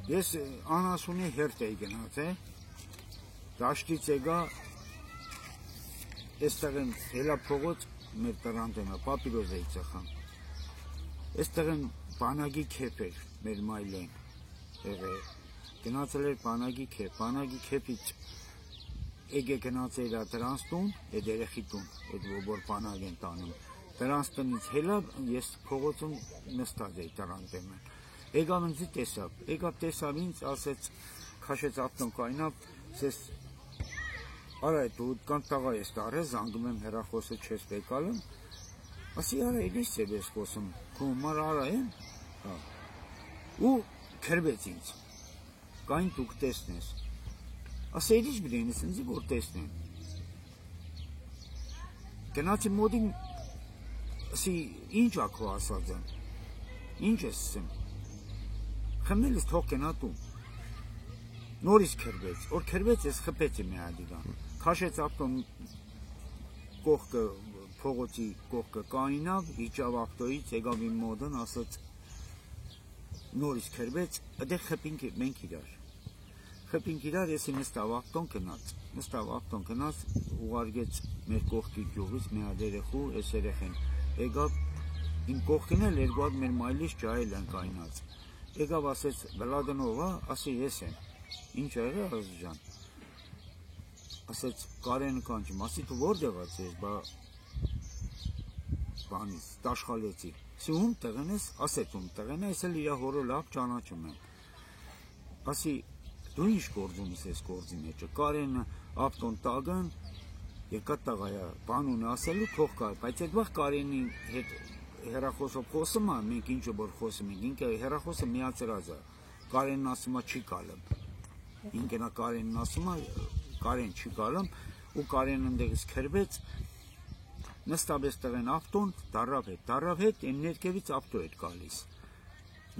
Ես անասունի հերթ էի գնաց դաշտից եկա այստեղ են հելա փողոց մեր տրանտեմը պապիրոզ էի ծխան այստեղ են բանակի քեփ էր մեր մայլեն գնացել էր բանակի քեփից եկե գնացել էր դրանց տուն այդ երեխի տուն այդ որ բանակ են տանում դրանց տնից հելա ես փողոցում նստած էի տրանտեմը եկավ ինձ տեսավ ինձ ասեց քաշեց ավտոն կայնավ ես Արա դու կան տաղա ես տարը զանգում եմ հեռախոսը չես բեկալում ասի արա իդես ես խոսում քո մար արա եմ ու քրվեց ինձ կային դուք տեսնես ասի իդես բրինես ինձ որ տեսնեմ գնացի մոդին ասի ինչ ակո ասած եմ ինչ ես ասեմ խմելս թող գնա տուն նորից քրվեց որ քրվեց ես խփեցի մի հատիկան քաշեց ավտոն կողքը փողոցի կողքը կայնավ իջավ ավտոյից եկավ իմ մոդն ասաց նորից քրվեց այդեղ խփինք մենք իրար ես նստավ ավտոն գնաց ուղարկեց մեր կողքի գյուղից մի հատ երեխու այս երեխեն եկավ իմ կողքին էլ երկու հատ մեր մայլից ջահել են կայնած եկավ ասեց Վլադնովա ասի ես եմ ինչ եղել ազգան ասեց Կարենը կանչում ասի դու որտեղ ես բանից տաշխալեցի ասի ում տեղն ես ասեց ում տեղն ես էլ իր հորը լավ ճանաչում եմ ասի դու ինչ գործում ես գործի մեջ Կարենը ավտոն տագան եկա տղայա բանուն ասելու թող կա բայց այդ վաղ Կարենի հետ հեռախոսով խոսում է մենք ինչը որ խոսում ենք ինքը հեռախոսը միացրած է Կարենն ասում է չի գալու ինքնա Կարենն ասում է Կարեն չի գալու ու Կարենն ընդեղից քրվեց նստավ էստեղեն ավտոն դարավ հետ այն ներքևից ավտո էր գալիս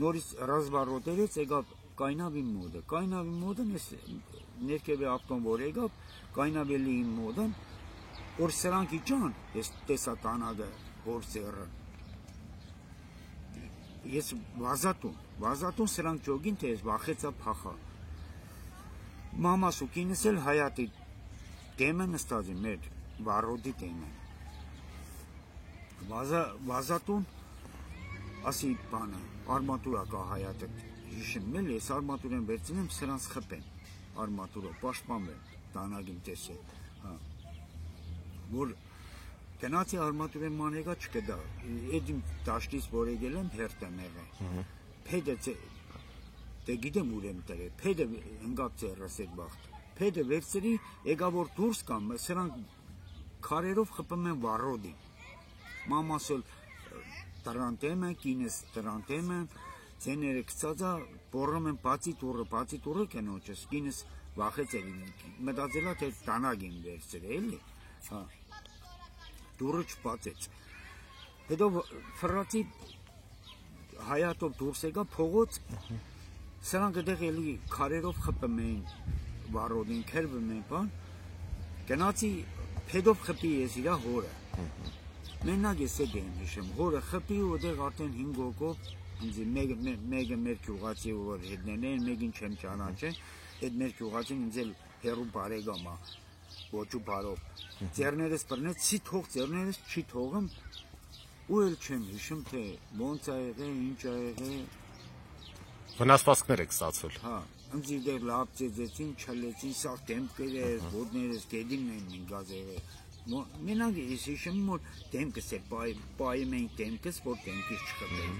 նորից ռազմարոտերից եկավ կայնավ իմ մոդն ես ներքևի ավտոն որ եկավ կայնավ էլի իմ մոդն որ սրանք իջան ես տեսա տանագը գործերը ես վազատուն սրանք ջոգին թե ես վախեցա փախա Մամաս ու կինս էլ հայատի դեմը նստած է մեր վարորդի դեմը վազատուն ասի բանը արմատուրա կա հայատը հիշում էլ ես արմատուրեն վերցնեմ սրանց խփեմ արմատուրով պաշտպանվեմ տանագին տեսել որ գնացի արմատուրեն մանեգա չկդա այդ իմ դաշտից որ եկել եմ հերթ եմ եղել փեդը Դե գիտեմ ուր եմ տերել, փեդը ընկավ ծերրս այդ բաղթ, փեդը վերցրի, եկա որ դուրս կամ, սրանք քարերով խփում են վառոդին, մամաս էլ տրանտեմ են, կինս տրանտեմ են, ձեները կծած է, բորում են բացի տուրը կենոջս, կինս վախեց էլ, մտածելա թե տանագ եմ վերցրել, էլի, դուրը չբացեց, հետո ֆրացի հայատով դուրս եկա փողոց, Սրանք դեղ էլի քարերով խփում էին վառոդին, քերվում էին, բան։ Գնացի փեդով խփի ես իր հորը։ Մենակ ես եմ հիշում, հորը խփի ու դեղ արդեն 5 հոգով, ինձ մեկը մեր գյուղացի որ հետներն են, մեկին չեմ ճանաչել, այդ մեր գյուղացին ինձ էլ հերու բարեկամ է, ոչու բարով։ Ձեռներս բռնեց, ձեռներս չի թողում, ու էլ չեմ հիշում թե ոնց է եղել, ինչ է եղել։ Վնասվածքներ եք ստացել։ Հա, ինձ դեռ լավ ծեծեցին, չլեցին, սա դեմքերս, ոտներս, գեդին են գազերը։ Մենակ ես հիշում որ դեմքս է պայում էին դեմքս, որ դեմքից չխփեին։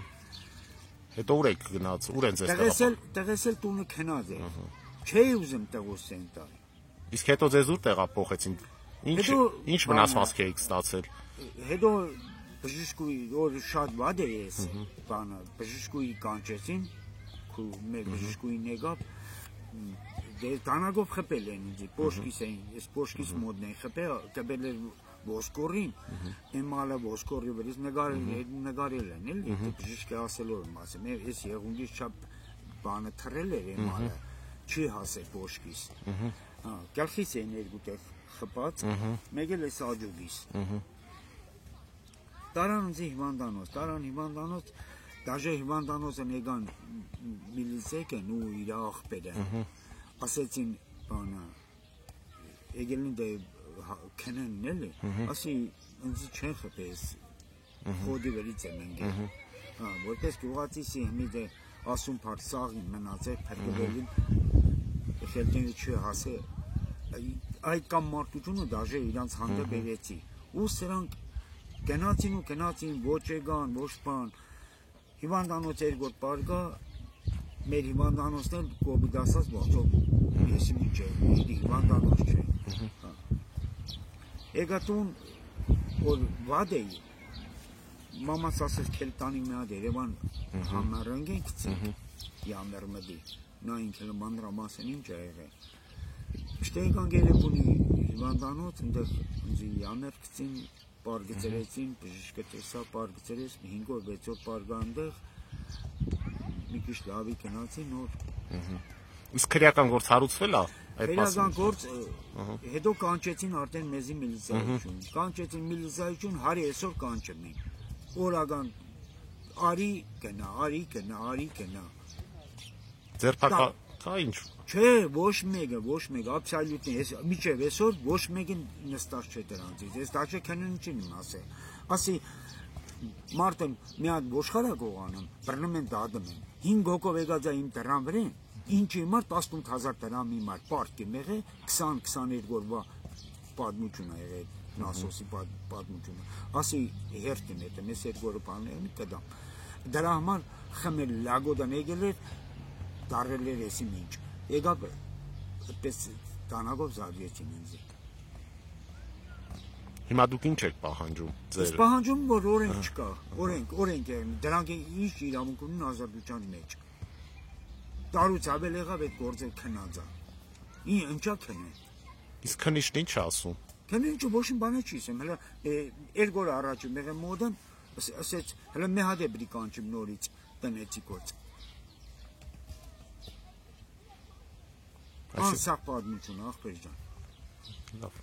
Հետո ուր եք գնաց, ուր են ձեզ տեղեսել տունը քնած է։ Չէի ուզում տեղոսեն տալ։ Իսկ հետո ձեզ ուր տեղափոխեցին։ Ինչ վնասվածք եք ստացել։ Հետո բժշկուի որ շատ վատ է ես, բանը, բժշկուի կանչեցին մեր բժշկուին եկավ տանագով խփել են ինձ, պոշկիս էին, ես պոշկիս մոդն էին խփել, կբել էր ոսկորին, այն մալը ոսկորի վրից նգարել են, էլի, բժիշկը ասելով եմ ասեմ, ես եղունգից չապ բանը թրել էր այն մալը, չի հասել պոշկիս, գալխիս էին երկու տեղ խպած, մեկ էլ ես աջուգիս, տարան ինձ հիվանդանոց, Դաժե հիվանդանոցը եկան միլիցիան ու իր աղբերը։ Ասեցին բանը եկելին դե քննն էլի, ասի ինձ չեն խփես։ Խոդի վերից եմ ընկել։ Հա, որպես գյուղացի հիմի դե ասում բար սաղին մնացել փրկվելին ეხելտենի չի հասե այդ կամ մարդությունը դաժե իրանց հանդեպ երեցի ու սրանք գնացին ոչ եկան ոչ բան հիվանդանոց երկու պարգա մեր հիվանդանոցն էլ կոպիտ ասած ողջով եսի մի չէ հիվանդանոց չէ եկատուն որ վադ էի մամաս ասեց քելտանի մի հատ Երևան համարանգենք յամեր մդի նա ինքն մանրամասն ինչ է եղել Շտեյքան գերեբունի հիվանդանոց ընդեղ ինձ յամեր գցին պարգծրեցին բժիշկը տեսա պարգծրեց 5-6 պարգա ընդեղ մի քիչ լավի գնացի նոր Իսկ քրեական գործ հարուցվել է այդ քրեական գործ հետո կանչեցին արդեն մեզի միլիցիայություն կանչեցին միլիցիայություն հարի այսօր կանչում են օրական արի գնա Ձերբակա ինչ Չէ ոչ մեկը աբսոլյուտնի միջև այսօր ոչ մեկին նստած չէ դրանցից ես դաշե քննին չեմ ասել ասի մարդը մի հատ ոչխարա գողանում բռնում են դադում են 5 հոգով եկած է իմ դրան վրան ինչի մար 18000 դրամ մի մար պարտքի մեղե 20-22 օրվա պատմություն է եղել նասոսի պատմությունը ասի հերթին է մեզ երկու օրը բաներն կդամ դրա համար խմել լագոդան եկել էր դարել էր էսի ինչ եկավ այդպես տանագով զարյեցին ինձ Հիմա դուք ինչ եք պահանջում Ես պահանջում որ օրենք չկա օրենք են դրանք ինչ իրավունք ունեն ազատության մեջ Տարուց ավել եղավ այդ գործը քնած է ինչա քնեն Իսկ քնիշն ինչ ասում Քնինչը ոչ մի բան չի ասում հələ երկու օր առաջ մեղը մոդան ասեց հələ մի հատ է բրի կանչում նորից տնեցի գործ Անսախ պատմություն ախպեր ջան Լավ